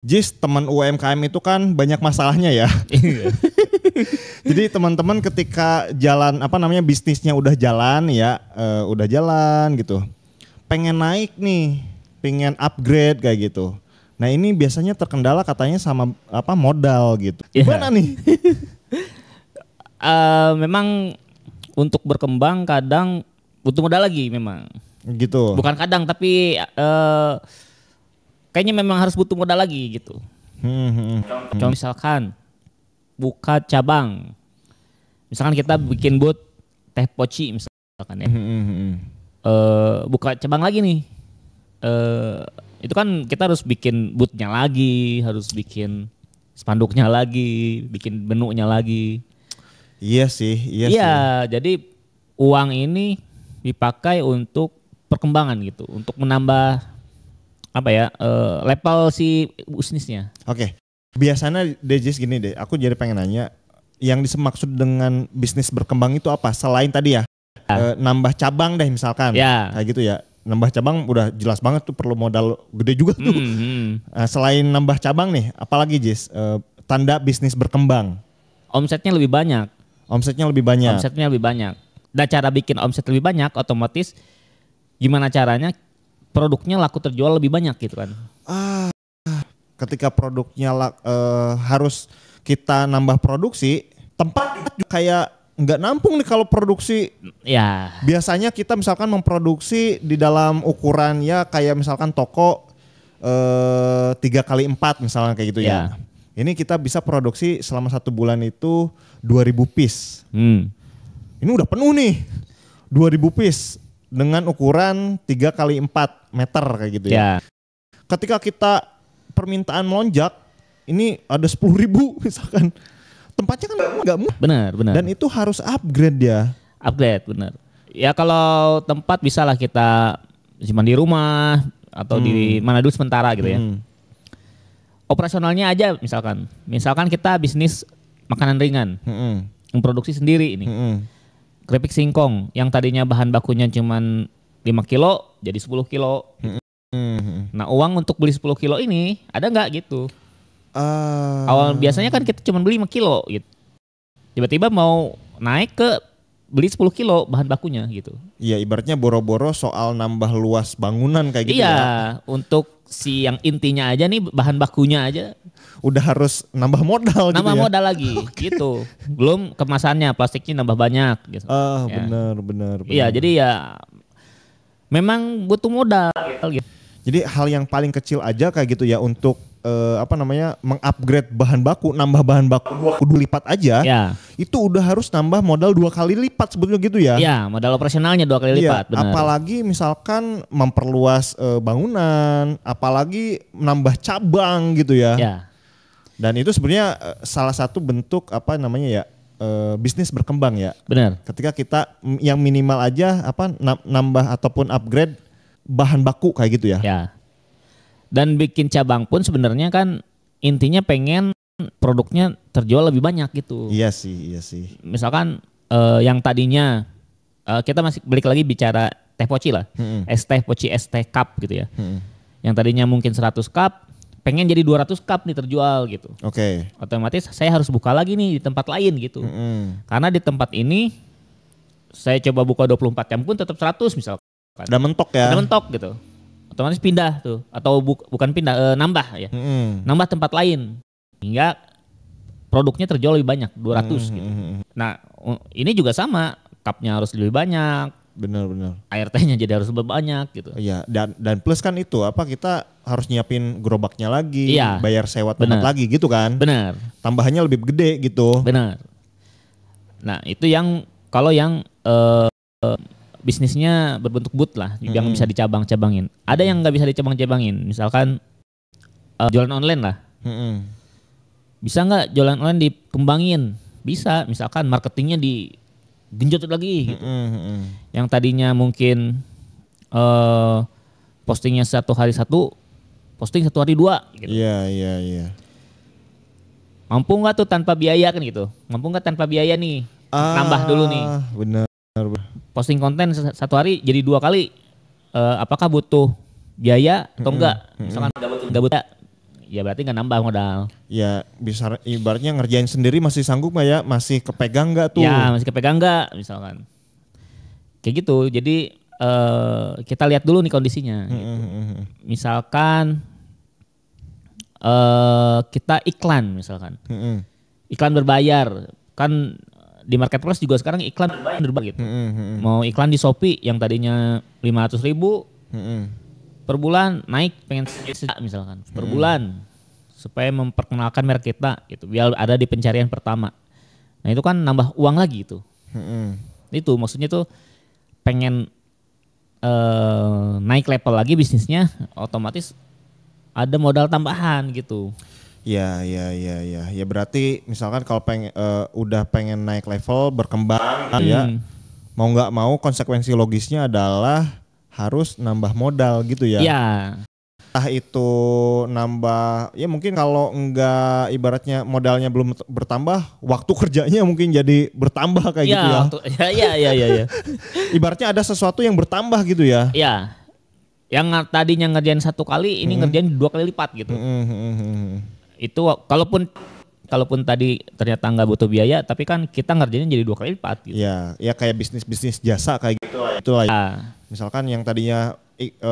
Jis, teman UMKM itu kan banyak masalahnya ya. Jadi teman-teman ketika jalan bisnisnya udah jalan ya, udah jalan gitu. Pengen naik nih, pengen upgrade kayak gitu. Nah ini biasanya terkendala katanya sama modal gitu. Gimana nih? Memang untuk berkembang kadang butuh modal lagi memang. Gitu. Bukan kadang tapi kayaknya memang harus butuh modal lagi gitu. Contoh misalkan buka cabang. Misalkan kita bikin booth teh poci misalkan ya. Buka cabang lagi nih. Itu kan kita harus bikin boothnya lagi, harus bikin spanduknya lagi, bikin menunya lagi. Iya sih. Jadi uang ini dipakai untuk perkembangan gitu, untuk menambah level si bisnisnya. Oke. Biasanya Dejis gini deh, aku jadi pengen nanya, yang dimaksud dengan bisnis berkembang itu apa? Selain tadi ya, nambah cabang deh misalkan, kayak gitu ya. Nambah cabang udah jelas banget tuh perlu modal gede juga tuh. Selain nambah cabang nih, apalagi Jis? Tanda bisnis berkembang. Omsetnya lebih banyak. Dan cara bikin omset lebih banyak, otomatis gimana caranya produknya laku terjual lebih banyak gitu kan. Ketika produknya harus kita nambah produksi, tempat kayak nggak nampung nih kalau produksi. Ya. Biasanya kita misalkan memproduksi di dalam ukuran ya kayak misalkan toko 3x4 misalnya kayak gitu ya. Ini kita bisa produksi selama 1 bulan itu 2000 piece. Ini udah penuh nih 2000 piece dengan ukuran 3x4 meter kayak gitu ya. Ketika kita permintaan melonjak, ini ada 10.000 misalkan. Tempatnya kan nggak mudah. Benar. Dan itu harus upgrade ya. Upgrade, benar. Ya kalau tempat bisalah kita simpan di rumah atau di mana dulu sementara gitu ya. Operasionalnya aja misalkan kita bisnis makanan ringan, memproduksi sendiri ini. Keripik singkong yang tadinya bahan bakunya cuman 5 kilo jadi 10 kilo. Nah uang untuk beli 10 kilo ini ada nggak gitu? Awal biasanya kan kita cuma beli 5 kilo gitu. Tiba-tiba mau naik ke beli 10 kilo bahan bakunya gitu. Iya ibaratnya boro-boro soal nambah luas bangunan kayak gitu ya. Iya untuk si yang intinya aja nih bahan bakunya aja. Udah harus nambah modal gitu ya. Modal lagi gitu. Belum kemasannya plastiknya nambah banyak gitu. Benar. Iya jadi ya memang butuh modal gitu. Jadi hal yang paling kecil aja kayak gitu ya untuk mengupgrade bahan baku, nambah bahan baku 2 lipat aja. Itu udah harus nambah modal 2 kali lipat sebetulnya gitu ya. Iya, modal operasionalnya 2 kali lipat, benar. Apalagi misalkan memperluas bangunan, apalagi nambah cabang gitu ya. Dan itu sebenarnya salah satu bentuk bisnis berkembang ya. Benar. Ketika kita yang minimal aja nambah ataupun upgrade bahan baku kayak gitu ya. Dan bikin cabang pun sebenarnya kan intinya pengen produknya terjual lebih banyak gitu. Iya sih. Misalkan yang tadinya kita masih balik lagi bicara teh poci lah. Es teh poci, es teh cup gitu ya. Yang tadinya mungkin 100 cup pengen jadi 200 cup nih terjual gitu. Otomatis saya harus buka lagi nih di tempat lain gitu. Karena di tempat ini saya coba buka 24 jam pun tetap 100 misalkan. Udah mentok ya. Udah mentok gitu. Otomatis pindah tuh atau bukan pindah nambah ya. Nambah tempat lain hingga produknya terjual lebih banyak 200 gitu. Nah, ini juga sama, cupnya harus lebih banyak. Benar. Air tehnya jadi harus lebih banyak gitu. Iya, dan plus kan itu kita harus nyiapin gerobaknya lagi, bayar sewa tempat lagi gitu kan. Benar. Tambahannya lebih gede gitu. Benar. Nah, itu yang kalau yang bisnisnya berbentuk booth lah, yang bisa dicabang-cabangin. Ada yang nggak bisa dicabang-cabangin, misalkan jualan online lah. Bisa nggak jualan online dikembangin? Bisa, misalkan marketingnya digenjot lagi gitu. Yang tadinya mungkin postingnya 1 hari 1, posting 1 hari 2 gitu. Iya. Mampu nggak tuh tanpa biaya kan gitu? Mampu nggak tanpa biaya nih? Nambah dulu nih. Benar. Posting konten 1 hari jadi 2 kali. Apakah butuh biaya atau enggak? Misalkan enggak butuh. ya berarti nggak nambah modal. Ya bisa ibaratnya ngerjain sendiri masih sanggup nggak ya? Masih kepegang nggak tuh? Ya masih kepegang nggak misalkan. Kayak gitu. Jadi kita lihat dulu nih kondisinya. Gitu. Misalkan kita iklan misalkan. Iklan berbayar. Kan di marketplace juga sekarang iklan berbayar gitu. Mau iklan di Shopee yang tadinya 500.000 per bulan naik pengen sejuta misalkan per bulan. Supaya memperkenalkan merek kita gitu. Biar ada di pencarian pertama. Nah itu kan nambah uang lagi itu. Itu maksudnya tuh pengen naik level lagi bisnisnya, otomatis ada modal tambahan gitu. Ya berarti misalkan kalau udah pengen naik level berkembang ya mau nggak mau konsekuensi logisnya adalah harus nambah modal gitu ya. Iya. Entah itu nambah ya mungkin kalau enggak ibaratnya modalnya belum bertambah, waktu kerjanya mungkin jadi bertambah kayak gitu ya. Iya. Ibaratnya ada sesuatu yang bertambah gitu ya. Iya. Yang tadinya ngerjain 1 kali ini ngerjain 2 kali lipat gitu. Itu kalaupun tadi ternyata nggak butuh biaya, tapi kan kita ngerjainnya jadi 2 kali lipat gitu. Ya kayak bisnis jasa kayak gitu lah. Itulah. Misalkan yang tadinya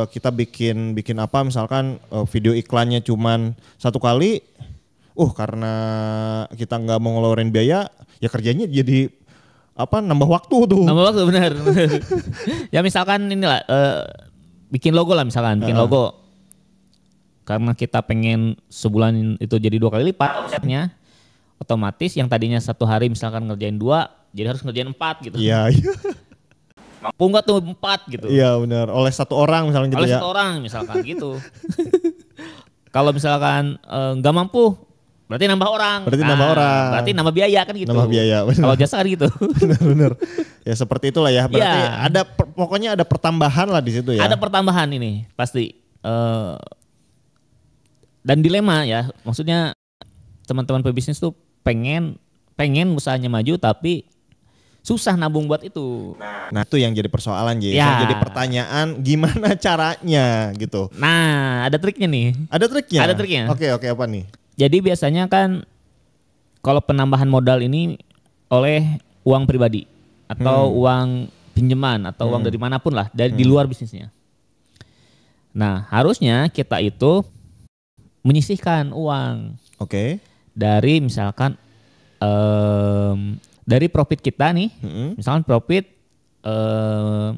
kita bikin apa misalkan video iklannya cuman 1 kali, karena kita nggak mau ngeluarin biaya, ya kerjanya jadi nambah waktu tuh. Nambah waktu benar. Ya misalkan inilah bikin logo lah misalkan, bikin logo. Karena kita pengen sebulan itu jadi 2 kali lipat omsetnya, otomatis yang tadinya 1 hari misalkan ngerjain 2, jadi harus ngerjain 4 gitu. Iya. Mampu nggak tuh 4 gitu? Iya benar. Oleh 1 orang misalnya gitu ya. Oleh 1 orang misalkan gitu. Kalau misalkan nggak mampu, berarti nambah orang. Berarti nambah biaya kan gitu. Nambah biaya. Kalau jasa kan gitu. Benar. Ya seperti itulah ya. Berarti pokoknya ada pertambahan lah di situ ya. Ada pertambahan ini pasti. Dan dilema ya. Maksudnya teman-teman pebisnis tuh pengen usahanya maju tapi susah nabung buat itu. Nah itu yang jadi persoalan ya. Yang jadi pertanyaan gimana caranya gitu. Nah ada triknya nih. Ada triknya? Ada triknya. Oke apa nih? Jadi biasanya kan kalau penambahan modal ini oleh uang pribadi atau uang pinjaman atau uang dari manapun lah dari di luar bisnisnya. Nah harusnya kita itu menyisihkan uang. Oke. Dari misalkan dari profit kita nih, misalkan profit 5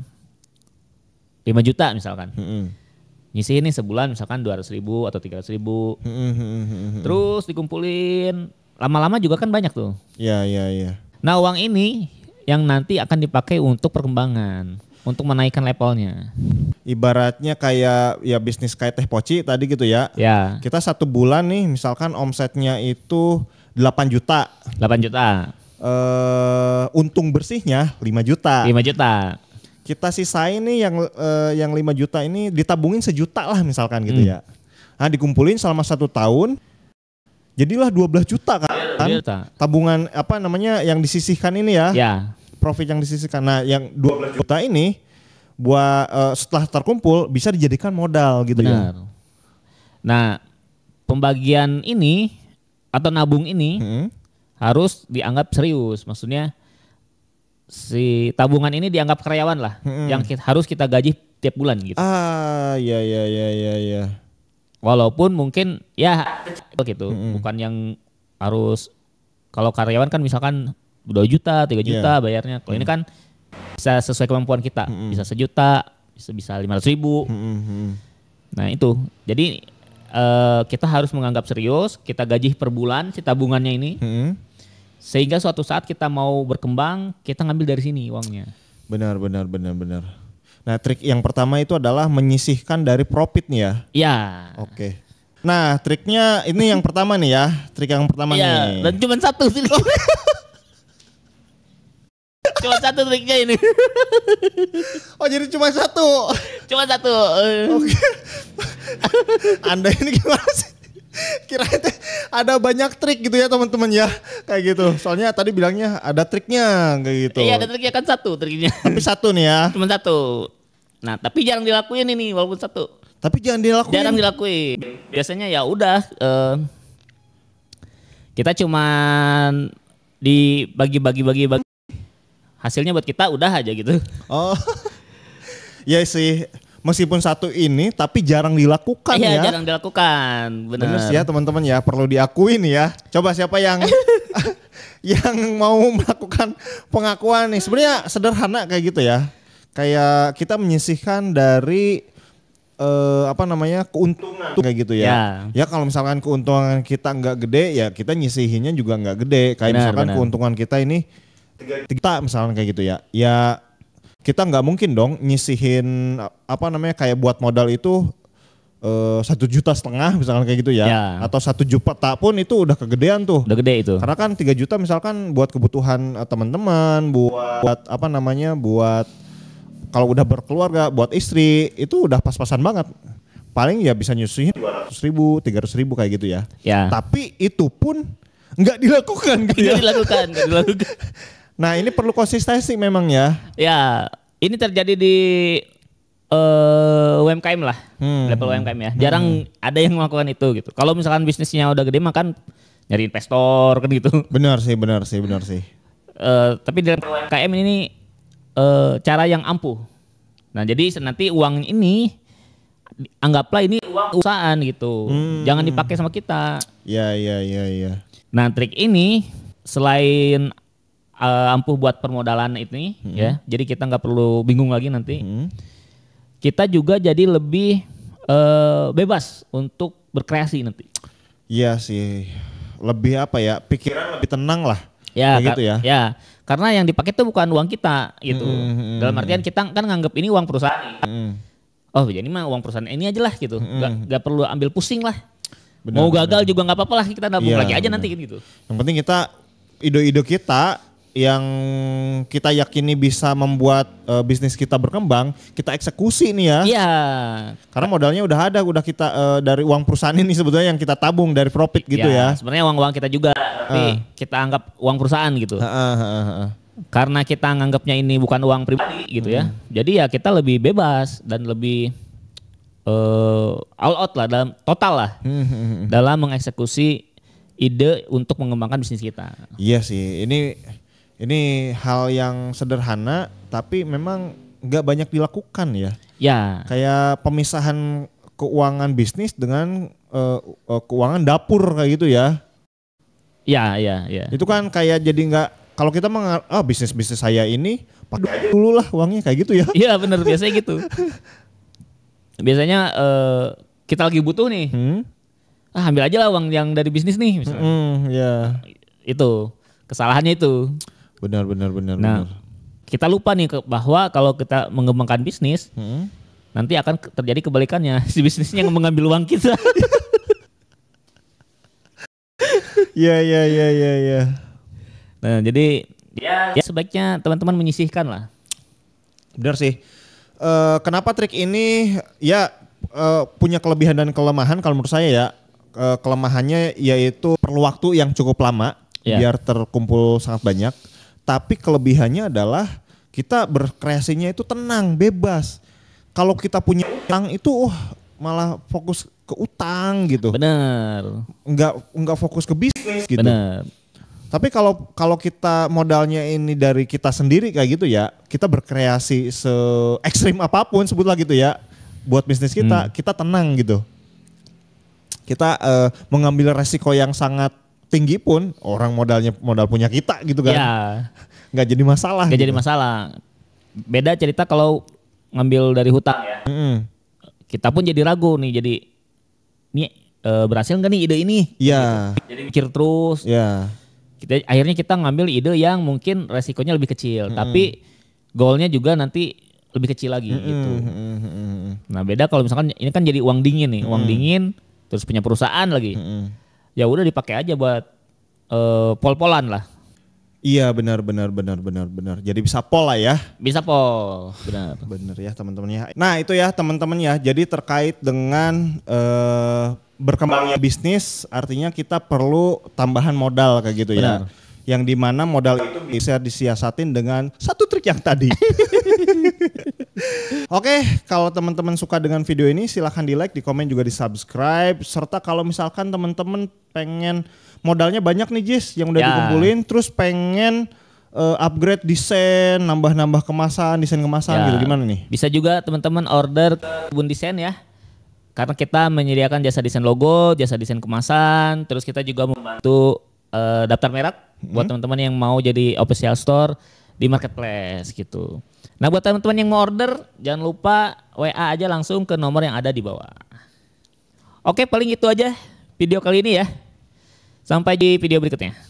juta misalkan. Nyisihin nih sebulan misalkan 200.000 atau 300.000. Terus dikumpulin, lama-lama juga kan banyak tuh. Iya. Nah uang ini yang nanti akan dipakai untuk perkembangan, untuk menaikkan levelnya. Ibaratnya kayak ya bisnis kayak Teh Poci tadi gitu ya. Ya. Kita 1 bulan nih misalkan omsetnya itu 8 juta. 8 juta. Untung bersihnya 5 juta. 5 juta. Kita sisain nih yang 5 juta ini ditabungin 1 juta lah misalkan gitu ya. Nah dikumpulin selama 1 tahun jadilah 12 juta kan. 12 juta. Tabungan yang disisihkan ini ya. Ya. Profit yang disisihkan. Nah yang 12 juta ini buat setelah terkumpul bisa dijadikan modal gitu. Benar. Ya. Nah pembagian ini atau nabung ini harus dianggap serius. Maksudnya si tabungan ini dianggap karyawan lah yang harus kita gaji tiap bulan gitu. Iya. Walaupun mungkin ya gitu, bukan yang harus, kalau karyawan kan misalkan 2 juta, 3 juta bayarnya. Kalau ini kan bisa sesuai kemampuan kita, bisa 1 juta, bisa 500.000. Nah itu, jadi kita harus menganggap serius, kita gaji per bulan si tabungannya ini. Sehingga suatu saat kita mau berkembang, kita ngambil dari sini uangnya. Benar. Nah trik yang pertama itu adalah menyisihkan dari profit nih ya? Iya. Oke. Nah triknya ini yang pertama nih ya, trik yang pertama nih. Dan cuma 1 sih. Cuma 1 triknya ini. Oh jadi cuma 1? Cuma 1. Oke. Anda ini gimana sih? Kirain ada banyak trik gitu ya teman-teman ya, kayak gitu. Soalnya tadi bilangnya ada triknya kayak gitu. Iya ada triknya kan 1 triknya. Tapi 1 nih ya. Cuma 1. Nah tapi jarang dilakuin ini walaupun 1. Tapi jangan dilakuin. Jarang dilakuin. Biasanya ya udah kita cuman dibagi-bagi hasilnya buat kita udah aja gitu. Oh. Ya sih, meskipun satu ini tapi jarang dilakukan ya. Iya, jarang dilakukan. Bener sih ya teman-teman ya, perlu diakuin ya. Coba siapa yang yang mau melakukan pengakuan nih. Sebenarnya sederhana kayak gitu ya. Kayak kita menyisihkan dari keuntungan kayak gitu ya. Ya kalau misalkan keuntungan kita nggak gede ya kita nyisihinnya juga nggak gede. Kayak misalkan keuntungan kita ini 3 juta misalkan kayak gitu ya. Ya kita nggak mungkin dong nyisihin kayak buat modal itu 1,5 juta misalkan kayak gitu ya. Atau 1 juta pun itu udah kegedean tuh. Udah gede itu. Karena kan 3 juta misalkan buat kebutuhan teman-teman, buat buat kalau udah berkeluarga, buat istri itu udah pas-pasan banget. Paling ya bisa nyusuhin 200.000, 300.000 kayak gitu ya. Tapi itu pun nggak dilakukan gitu ya. Nggak dilakukan. Nah ini perlu konsistensi memang ya. Ya ini terjadi di UMKM lah, level UMKM ya. Jarang ada yang melakukan itu gitu. Kalau misalkan bisnisnya udah gede makan nyari investor kan gitu. Benar sih. Tapi di level UMKM ini cara yang ampuh. Nah jadi nanti uang ini anggaplah ini uang usahaan gitu. Jangan dipakai sama kita. Iya. Nah trik ini selain ampuh buat permodalan ini ya. Jadi kita nggak perlu bingung lagi nanti. Kita juga jadi lebih bebas untuk berkreasi nanti. Iya sih. Lebih pikiran lebih tenang lah. Ya, gitu ya. Ya, karena yang dipakai itu bukan uang kita gitu. Dalam artian kita kan nganggap ini uang perusahaan. Oh, jadi mah uang perusahaan ini aja lah gitu. Gak perlu ambil pusing lah. Mau gagal juga nggak apa-apa lah, kita nabung lagi aja nanti gitu. Yang penting kita ide-ide kita yang kita yakini bisa membuat bisnis kita berkembang, kita eksekusi nih ya. Iya. Karena modalnya udah ada, udah kita dari uang perusahaan ini sebetulnya yang kita tabung dari profit gitu ya. Sebenarnya uang-uang kita juga, tapi kita anggap uang perusahaan gitu. Karena kita nganggapnya ini bukan uang pribadi gitu ya. Jadi ya kita lebih bebas dan lebih all out lah, dalam total lah dalam mengeksekusi ide untuk mengembangkan bisnis kita. Iya sih, ini hal yang sederhana tapi memang nggak banyak dilakukan ya. Ya. Kayak pemisahan keuangan bisnis dengan keuangan dapur kayak gitu ya. Ya. Itu kan kayak jadi nggak, kalau kita bisnis saya ini pakai aja dulu lah uangnya kayak gitu ya. Iya benar, biasanya gitu. Biasanya kita lagi butuh nih. Ambil aja lah uang yang dari bisnis nih misalnya. Itu kesalahannya itu. Benar. Nah, kita lupa nih bahwa kalau kita mengembangkan bisnis, nanti akan terjadi kebalikannya. Si bisnisnya yang mengambil uang kita. Iya. Nah, jadi ya sebaiknya teman-teman menyisihkan lah. Benar sih. Kenapa trik ini punya kelebihan dan kelemahan kalau menurut saya ya. Kelemahannya yaitu perlu waktu yang cukup lama biar terkumpul sangat banyak. Tapi kelebihannya adalah kita berkreasinya itu tenang, bebas. Kalau kita punya utang itu malah fokus ke utang gitu. Benar. Enggak fokus ke bisnis gitu. Benar. Tapi kalau kita modalnya ini dari kita sendiri kayak gitu ya, kita berkreasi se ekstrim apapun sebutlah gitu ya, buat bisnis kita tenang gitu. Kita mengambil resiko yang sangat tinggi pun orang modal punya kita gitu kan. Ya. Nggak jadi masalah. Nggak jadi masalah. Beda cerita kalau ngambil dari hutang ya. Kita pun jadi ragu nih, jadi ini berhasil nggak nih ide ini? Iya. Jadi mikir terus. Iya. Akhirnya kita ngambil ide yang mungkin resikonya lebih kecil, tapi goalnya juga nanti lebih kecil lagi gitu. Nah beda kalau misalkan ini kan jadi uang dingin nih, uang dingin terus punya perusahaan lagi. Ya udah dipakai aja buat pol-polan lah. Iya benar. Jadi bisa pol lah ya. Bisa pol, benar. Benar ya teman-teman ya. Nah itu ya teman-teman ya. Jadi terkait dengan berkembangnya bisnis, artinya kita perlu tambahan modal kayak gitu ya. Yang dimana modal itu bisa disiasatin dengan satu trik yang tadi. Oke, kalau teman-teman suka dengan video ini silahkan di like, di komen juga di subscribe. Serta kalau misalkan teman-teman pengen modalnya banyak nih Jis yang udah dikumpulin, terus pengen upgrade desain, nambah-nambah kemasan, desain kemasan gitu gimana nih? Bisa juga teman-teman order Kebun Desain ya. Karena kita menyediakan jasa desain logo, jasa desain kemasan, terus kita juga membantu daftar merek buat teman-teman yang mau jadi official store di marketplace gitu. Nah buat teman-teman yang mau order jangan lupa WA aja langsung ke nomor yang ada di bawah. Oke paling itu aja video kali ini ya. Sampai di video berikutnya.